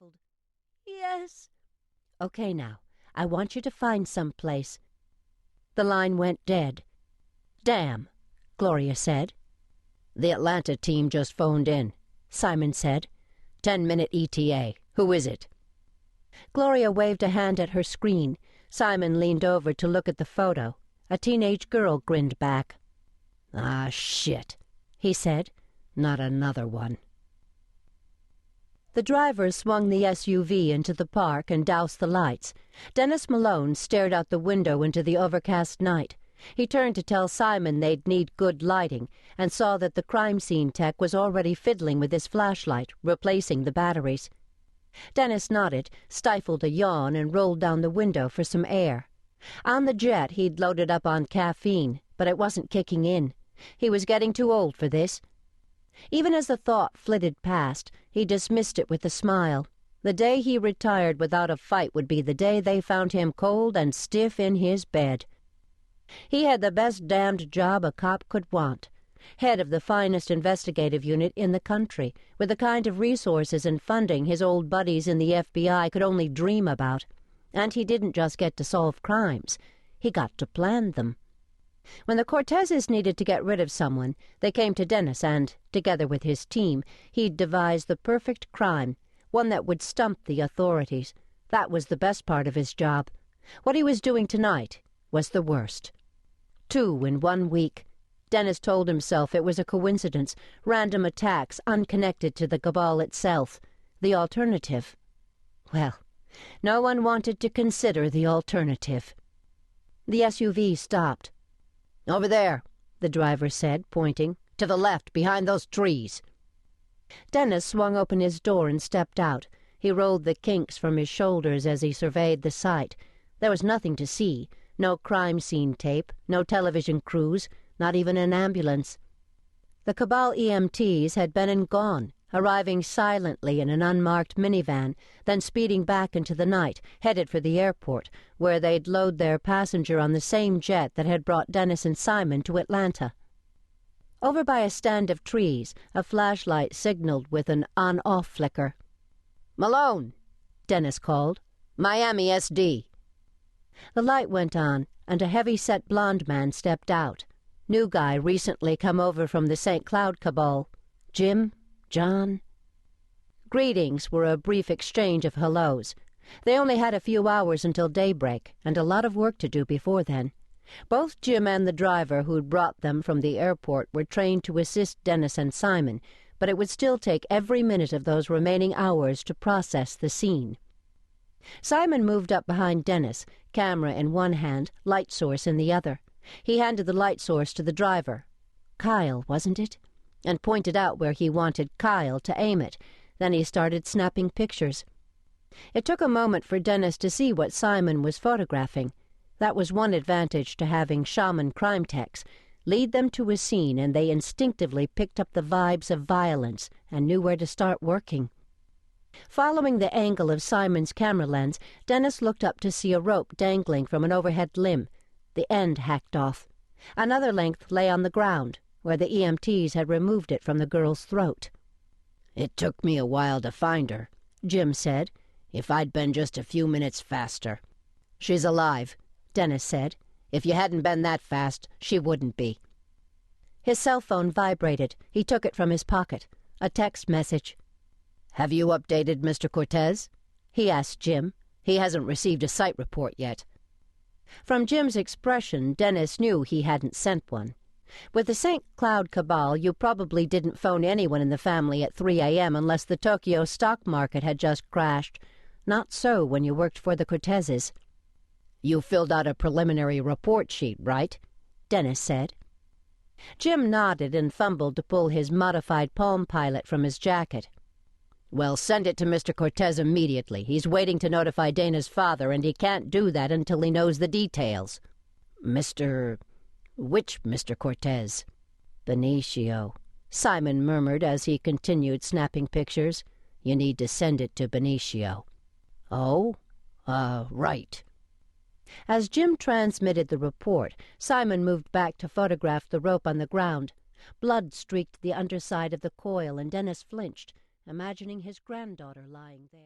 stifled, "Yes." "Okay, now, I want you to find some place." The line went dead. "Damn," Gloria said. "The Atlanta team just phoned in," Simon said. 10-minute ETA. Who is it?" Gloria waved a hand at her screen. Simon leaned over to look at the photo. A teenage girl grinned back. "Ah, shit," he said. "Not another one." The driver swung the SUV into the park and doused the lights. Dennis Malone stared out the window into the overcast night. He turned to tell Simon they'd need good lighting, and saw that the crime scene tech was already fiddling with his flashlight, replacing the batteries. Dennis nodded, stifled a yawn, and rolled down the window for some air. On the jet, he'd loaded up on caffeine, but it wasn't kicking in. He was getting too old for this. Even as the thought flitted past, he dismissed it with a smile. The day he retired without a fight would be the day they found him cold and stiff in his bed. He had the best damned job a cop could want. Head of the finest investigative unit in the country, with the kind of resources and funding his old buddies in the FBI could only dream about. And he didn't just get to solve crimes. He got to plan them. When the Cortezes needed to get rid of someone, they came to Dennis and, together with his team, he'd devised the perfect crime, one that would stump the authorities. That was the best part of his job. What he was doing tonight was the worst. 2 in 1 week. Dennis told himself it was a coincidence, random attacks unconnected to the cabal itself. The alternative. Well, no one wanted to consider the alternative. The SUV stopped. "Over there," the driver said, pointing. "To the left, behind those trees." Dennis swung open his door and stepped out. He rolled the kinks from his shoulders as he surveyed the site. There was nothing to see. No crime scene tape, no television crews, not even an ambulance. The Cabal EMTs had been and gone, arriving silently in an unmarked minivan, then speeding back into the night, headed for the airport, where they'd load their passenger on the same jet that had brought Dennis and Simon to Atlanta. Over by a stand of trees, a flashlight signaled with an on-off flicker. "Malone," Dennis called. "Miami SD." The light went on, and a heavy-set blond man stepped out. New guy recently come over from the St. Cloud Cabal. Jim? John? Greetings were a brief exchange of hellos. They only had a few hours until daybreak, and a lot of work to do before then. Both Jim and the driver who'd brought them from the airport were trained to assist Dennis and Simon, but it would still take every minute of those remaining hours to process the scene. Simon moved up behind Dennis, camera in one hand, light source in the other. He handed the light source to the driver. Kyle, wasn't it? And pointed out where he wanted Kyle to aim it. Then he started snapping pictures. It took a moment for Dennis to see what Simon was photographing. That was one advantage to having shaman crime techs. Lead them to a scene and they instinctively picked up the vibes of violence and knew where to start working. Following the angle of Simon's camera lens, Dennis looked up to see a rope dangling from an overhead limb, the end hacked off. Another length lay on the ground, where the EMTs had removed it from the girl's throat. "It took me a while to find her," Jim said. "If I'd been just a few minutes faster." "She's alive," Dennis said. "If you hadn't been that fast, she wouldn't be." His cell phone vibrated. He took it from his pocket. A text message. "Have you updated Mr. Cortez?" he asked Jim. "He hasn't received a site report yet." From Jim's expression, Dennis knew he hadn't sent one. With the St. Cloud Cabal, you probably didn't phone anyone in the family at 3 a.m. unless the Tokyo stock market had just crashed. Not so when you worked for the Cortezes. "You filled out a preliminary report sheet, right?" Dennis said. Jim nodded and fumbled to pull his modified Palm Pilot from his jacket. "Well, send it to Mr. Cortez immediately. He's waiting to notify Dana's father, and he can't do that until he knows the details." Which Mr. Cortez?" "Benicio," Simon murmured as he continued snapping pictures. "You need to send it to Benicio." "Oh? Right." As Jim transmitted the report, Simon moved back to photograph the rope on the ground. Blood streaked the underside of the coil, and Dennis flinched, imagining his granddaughter lying there.